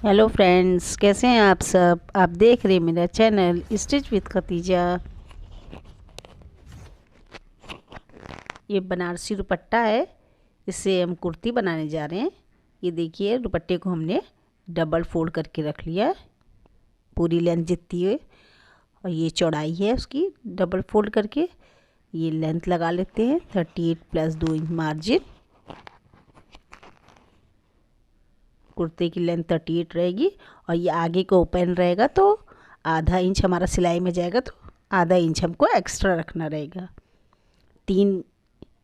Hello friends, कैसे हैं आप सब। आप देख रहे हैं मेरा चैनल स्टिच विद खतीजा। ये बनारसी दुपट्टा है, इससे हम कुर्ती बनाने जा रहे हैं। ये देखिए, दुपट्टे को हमने डबल फोल्ड करके रख लिया है, पूरी लेंथ जितनी है। और ये चौड़ाई है उसकी, डबल फोल्ड करके ये लेंथ लगा लेते हैं। 38 प्लस 2 इंच मार्जिन। कुर्ते की लेंथ 38 रहेगी और ये आगे को ओपन रहेगा, तो आधा इंच हमारा सिलाई में जाएगा, तो आधा इंच हमको एक्स्ट्रा रखना रहेगा। 3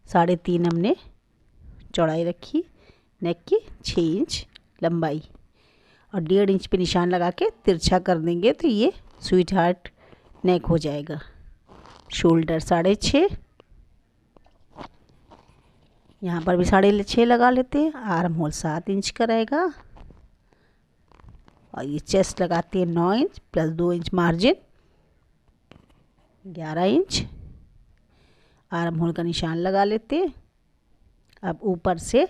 साढ़े 3 हमने चौड़ाई रखी नेक की, 6 इंच लंबाई और 1.5 इंच पे निशान लगा के तिरछा कर देंगे, तो ये स्वीट हार्ट नेक हो जाएगा। शोल्डर 6.5, यहाँ पर भी 6.5 लगा लेते हैं। आर्म होल 7 इंच का रहेगा और ये चेस्ट लगाते हैं 9 inch plus 2 inch margin, 11 inch. Arm hole का निशान लगा लेते हैं। अब ऊपर से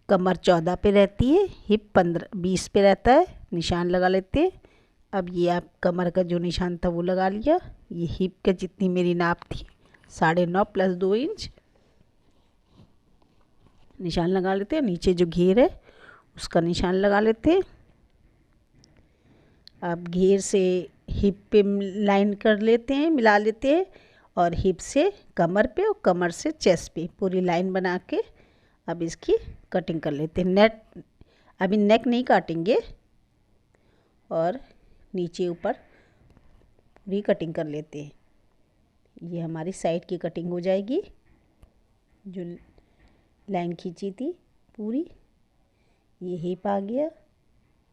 कमर 14 पे रहती है, हिप 20 पे रहता है, निशान लगा लेते हैं। अब ये आप कमर का जो निशान था वो लगा लिया। ये हिप का जितनी मेरी नाप थी 9.5 प्लस 2 इंच निशान लगा लेते हैं। नीचे जो घेर है उसका निशान लगा लेते हैं। अब घेर से हिप पे लाइन कर लेते हैं, मिला लेते हैं, और हिप से कमर पे और कमर से चेस्ट पे पूरी लाइन बना के अब इसकी कटिंग कर लेते हैं। अभी नेक नहीं काटेंगे और नीचे ऊपर पूरी कटिंग कर लेते हैं। ये हमारी साइड की कटिंग हो जाएगी, जो लाइन खींची थी पूरी। ये हिप आ गया,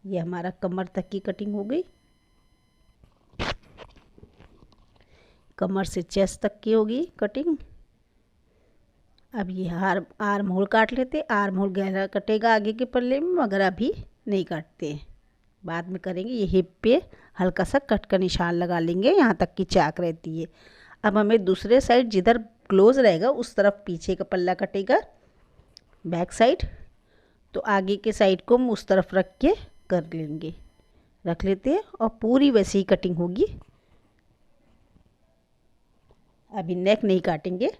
ये हमारा कमर तक की कटिंग हो गई। कमर से चेस्ट तक की होगी कटिंग। अब ये आर्म होल काट लेते। आर्म होल गहरा कटेगा आगे के पल्ले में, मगर अभी नहीं काटते हैं, बाद में करेंगे। ये हिप पे हल्का सा कट का निशान लगा लेंगे, यहाँ तक की चाक रहती है। अब हमें दूसरे साइड जिधर क्लोज रहेगा उस तरफ पीछे का पल्ला कटेगा, बैक साइड। तो आगे के साइड को हम उस तरफ रख के कर लेंगे, रख लेते हैं, और पूरी वैसी ही कटिंग होगी। अभी नेक नहीं काटेंगे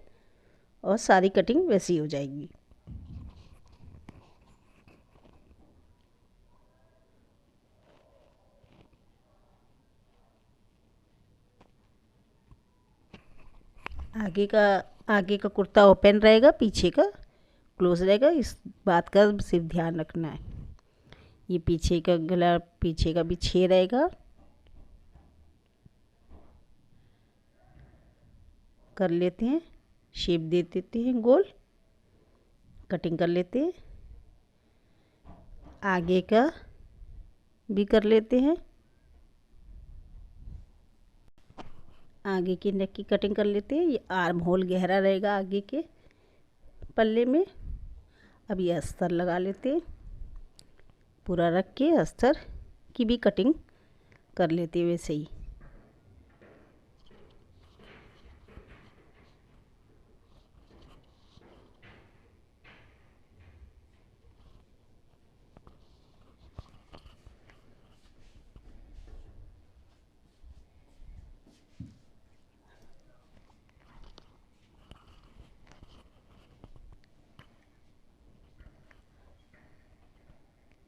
और सारी कटिंग वैसी हो जाएगी। आगे का कुर्ता ओपन रहेगा, पीछे का क्लोज रहेगा। इस बात का सिर्फ ध्यान रखना है। ये पीछे का गला, पीछे का भी 6 रहेगा। कर लेते हैं, शेप दे देते हैं, गोल कटिंग कर लेते हैं। आगे का भी कर लेते हैं, आगे की नेक की कटिंग कर लेते हैं। ये आर्म होल गहरा रहेगा आगे के पल्ले में। अब ये अस्तर लगा लेते हैं, पूरा रख के अस्तर की भी कटिंग कर लेते हैं वैसे ही।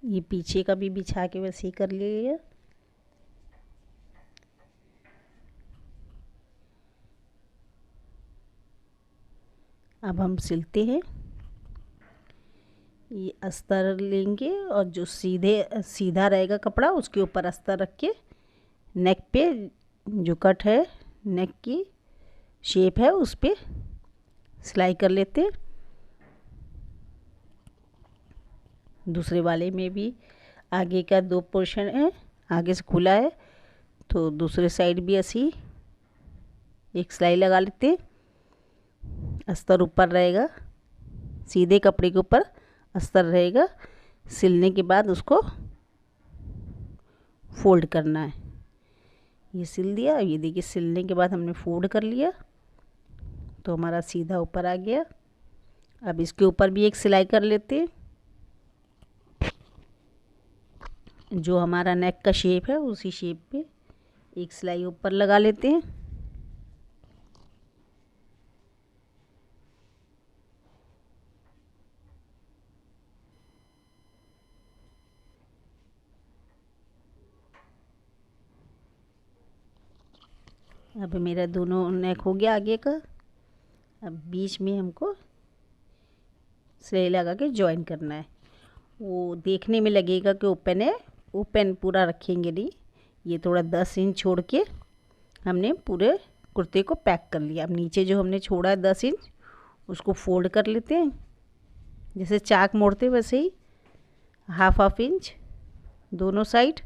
ये पीछे का भी बिछा के वैसे ही कर लिए। अब हम सिलते हैं। ये अस्तर लेंगे और जो सीधा रहेगा कपड़ा उसके ऊपर अस्तर रख के नेक पे जो कट है, नेक की शेप है, उस पे सिलाई कर लेते हैं। दूसरे वाले में भी आगे का 2 पोर्शन है, आगे से खुला है, तो दूसरे साइड भी ऐसी एक सिलाई लगा लेते हैं। अस्तर ऊपर रहेगा, सीधे कपड़े के ऊपर अस्तर रहेगा। सिलने के बाद उसको फोल्ड करना है। ये सिल दिया। ये देखिए, सिलने के बाद हमने फोल्ड कर लिया तो हमारा सीधा ऊपर आ गया। अब इसके ऊपर भी एक सिलाई कर लेते हैं। जो हमारा नेक का शेप है उसी शेप पे एक सिलाई ऊपर लगा लेते हैं। अब मेरा दोनों नेक हो गया आगे का। अब बीच में हमको सिलाई लगा के जॉइन करना है। वो देखने में लगेगा कि ओपन है, ओपन पूरा रखेंगे नहीं, ये थोड़ा 10 इंच छोड़ के हमने पूरे कुर्ते को पैक कर लिया। अब नीचे जो हमने छोड़ा है 10 इंच उसको फोल्ड कर लेते हैं, जैसे चाक मोड़ते वैसे ही हाफ इंच दोनों साइड।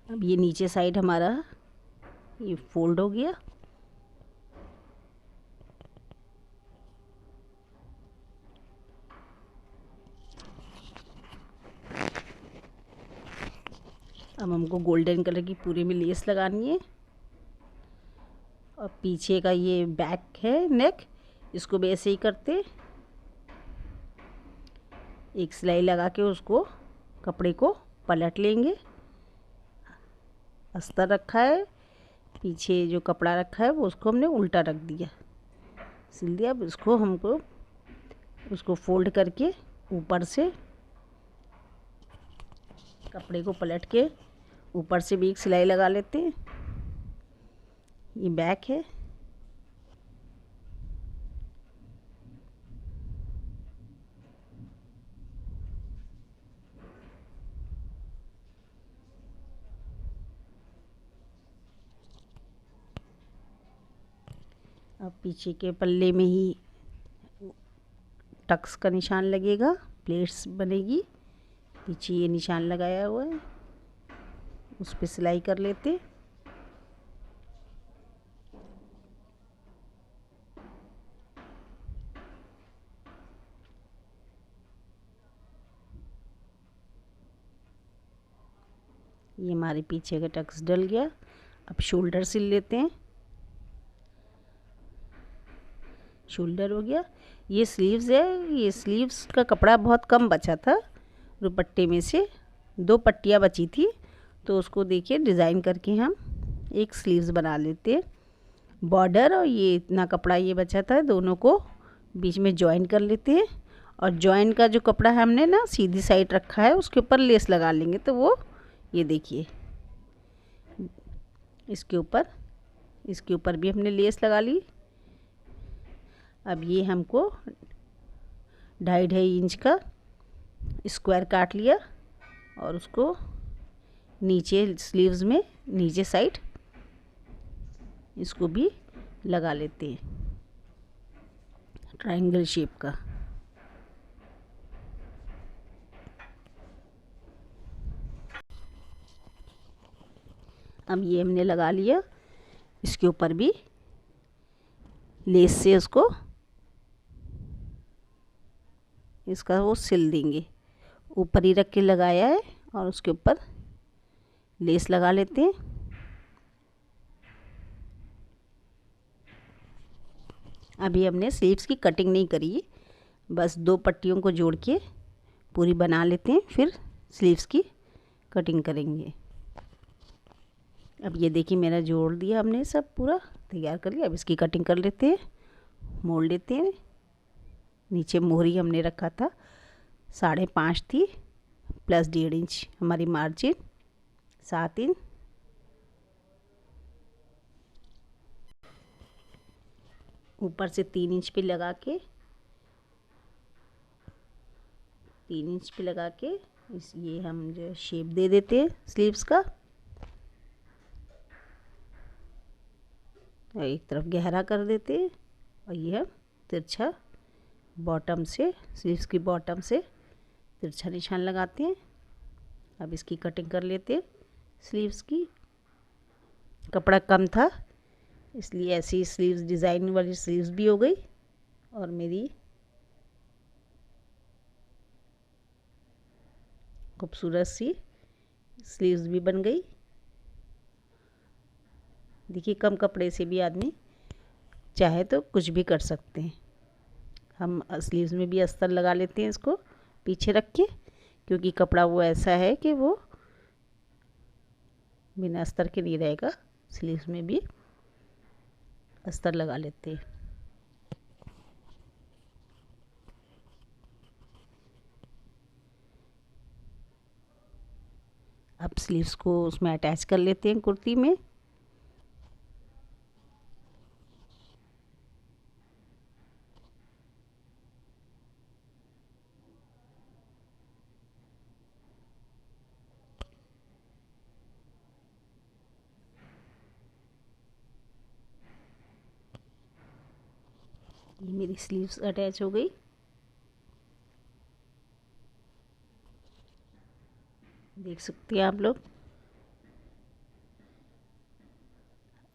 अब ये नीचे साइड हमारा ये फोल्ड हो गया। अब हमको गोल्डन कलर की पूरे में लेस लगानी है। और पीछे का ये बैक है नेक, इसको भी ऐसे ही करते, एक सिलाई लगा के उसको कपड़े को पलट लेंगे। अस्तर रखा है, पीछे जो कपड़ा रखा है वो उसको हमने उल्टा रख दिया, सिल दिया। अब इसको हमको उसको फोल्ड करके ऊपर से कपड़े को पलट के ऊपर से भी एक सिलाई लगा लेते हैं। ये बैक है। अब पीछे के पल्ले में ही टक्स का निशान लगेगा, प्लेट्स बनेगी, पीछे ये निशान लगाया हुआ है उस पे सिलाई कर लेते। ये हमारे पीछे का टक्स डल गया। अब शोल्डर सिल लेते हैं। शोल्डर हो गया। ये स्लीव्स है, ये स्लीव्स का कपड़ा बहुत कम बचा था, दुपट्टे में से 2 पट्टियाँ बची थी, तो उसको देखिए डिज़ाइन करके हम एक स्लीव्स बना लेते हैं। बॉर्डर और ये इतना कपड़ा ये बचा था, दोनों को बीच में जॉइन कर लेते हैं। और जॉइन का जो कपड़ा हमने ना सीधी साइड रखा है उसके ऊपर लेस लगा लेंगे, तो वो ये देखिए इसके ऊपर भी हमने लेस लगा ली। अब ये हमको 2.5 इंच का स्क्वायर काट लिया और उसको नीचे स्लीव्स में नीचे साइड इसको भी लगा लेते हैं ट्रायंगल शेप का। अब ये हमने लगा लिया, इसके ऊपर भी लेस से उसको इसका वो सिल देंगे। ऊपर ही रख के लगाया है और उसके ऊपर लेस लगा लेते हैं। अभी हमने स्लीव्स की कटिंग नहीं करी, बस 2 पट्टियों को जोड़ के पूरी बना लेते हैं, फिर स्लीव्स की कटिंग करेंगे। अब ये देखिए मेरा जोड़ दिया हमने, सब पूरा तैयार कर लिया। अब इसकी कटिंग कर लेते हैं, मोड़ लेते हैं। नीचे मोहरी हमने रखा था 5.5 थी, प्लस 1.5 इंच हमारी मार्जिन 7 इंच। ऊपर से 3 इंच पे लगा के 3 इंच पे लगा के ये हम जो शेप दे देते हैं स्लीव्स का। और एक तरफ गहरा कर देते हैं और ये हम तिरछा बॉटम से, स्लीव्स की बॉटम से तिरछा निशान लगाते हैं। अब इसकी कटिंग कर लेते हैं स्लीव्स की। कपड़ा कम था, इसलिए ऐसी स्लीव्स, डिज़ाइन वाली स्लीव्स भी हो गई और मेरी खूबसूरत सी स्लीव्स भी बन गई। देखिए, कम कपड़े से भी आदमी चाहे तो कुछ भी कर सकते हैं। हम स्लीव्स में भी अस्तर लगा लेते हैं इसको पीछे रख के, क्योंकि कपड़ा वो ऐसा है कि वो बिना अस्तर के नहीं रहेगा। स्लीव्स में भी अस्तर लगा लेते हैं। अब स्लीव्स को उसमें अटैच कर लेते हैं कुर्ती में। ये मेरी स्लीव्स अटैच हो गई। देख सकते हैं आप लोग।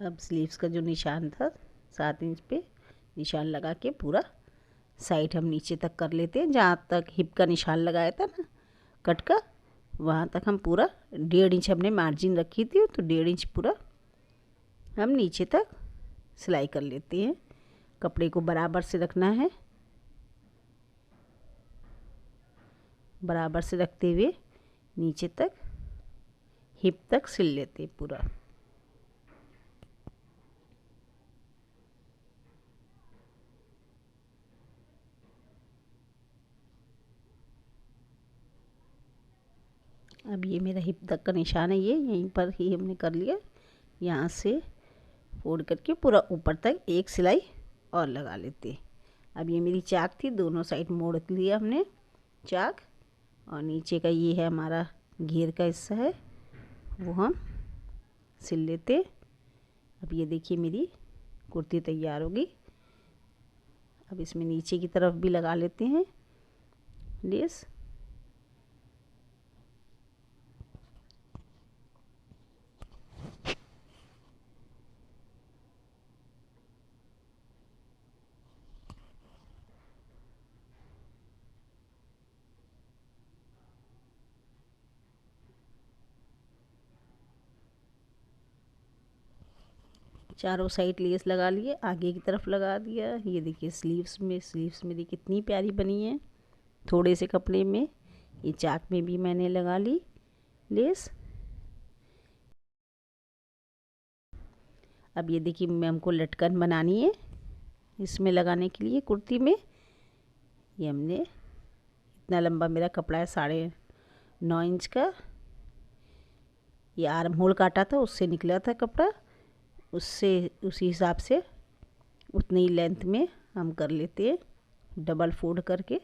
अब स्लीव्स का जो निशान था 7 इंच पे निशान लगा के पूरा साइड हम नीचे तक कर लेते हैं। जहाँ तक हिप का निशान लगाया था ना कट का, वहाँ तक हम पूरा 1.5 इंच हमने मार्जिन रखी थी, तो 1.5 इंच पूरा हम नीचे तक सिलाई कर लेते हैं। कपड़े को बराबर से रखना है, बराबर से रखते हुए नीचे तक हिप तक सिल लेते हैं पूरा। अब ये मेरा हिप तक का निशान है, ये यहीं पर ही हमने कर लिया। यहाँ से फोल्ड करके पूरा ऊपर तक एक सिलाई और लगा लेते हैं। अब ये मेरी चाक थी, दोनों साइड मोड़ लिया हमने चाक, और नीचे का ये है हमारा घेर का हिस्सा है, वो हम सिल लेते। अब ये देखिए मेरी कुर्ती तैयार होगी। अब इसमें नीचे की तरफ भी लगा लेते हैं लेस। चारों साइड लेस लगा लिए, आगे की तरफ लगा दिया। ये देखिए स्लीव्स में देखिए कितनी प्यारी बनी है थोड़े से कपड़े में। ये चाक में भी मैंने लगा ली लेस। अब ये देखिए हमको लटकन बनानी है इसमें लगाने के लिए कुर्ती में। ये हमने इतना लंबा मेरा कपड़ा है 9.5 इंच का। ये आर्म होल काटा था, उससे निकला था कपड़ा, उससे उसी हिसाब से उतनी ही लेंथ में हम कर लेते हैं। डबल फोल्ड करके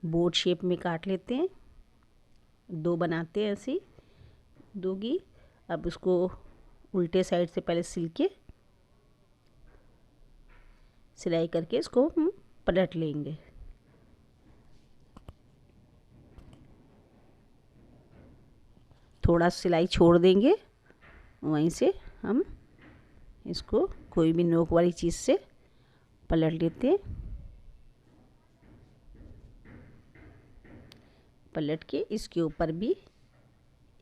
बोट शेप में काट लेते हैं, 2 बनाते हैं ऐसी दोगी। अब उसको उल्टे साइड से पहले सिल के सिलाई करके इसको हम पलट लेंगे। थोड़ा सिलाई छोड़ देंगे, वहीं से हम इसको कोई भी नोक वाली चीज़ से पलट लेते हैं। पलट के इसके ऊपर भी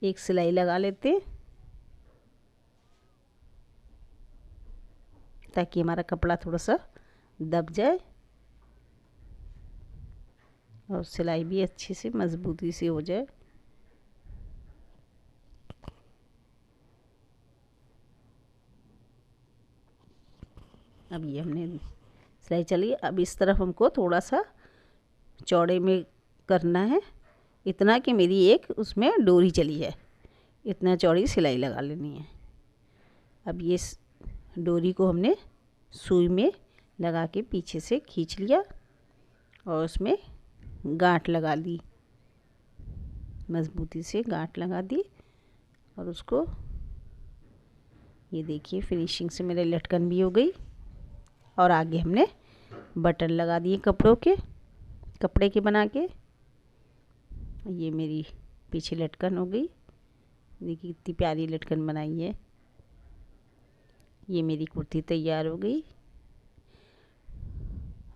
एक सिलाई लगा लेते हैं, ताकि हमारा कपड़ा थोड़ा सा दब जाए और सिलाई भी अच्छी से मज़बूती से हो जाए। अब ये हमने सिलाई चली। अब इस तरफ हमको थोड़ा सा चौड़े में करना है, इतना कि मेरी एक उसमें डोरी चली है, इतना चौड़ी सिलाई लगा लेनी है। अब ये डोरी को हमने सुई में लगा के पीछे से खींच लिया और उसमें गांठ लगा दी, मज़बूती से गांठ लगा दी। और उसको ये देखिए फिनिशिंग से मेरे लटकन भी हो गई। और आगे हमने बटन लगा दिए कपड़े के बना के। ये मेरी पीछे लटकन हो गई। देखिए कितनी प्यारी लटकन बनाई है। ये मेरी कुर्ती तैयार हो गई।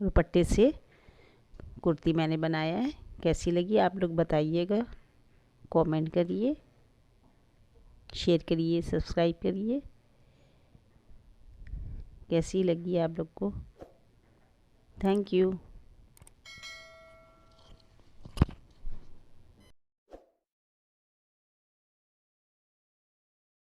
दुपट्टे से कुर्ती मैंने बनाया है। कैसी लगी आप लोग बताइएगा, कमेंट करिए, शेयर करिए, सब्सक्राइब करिए। कैसी लगी आप लोग को। Thank you.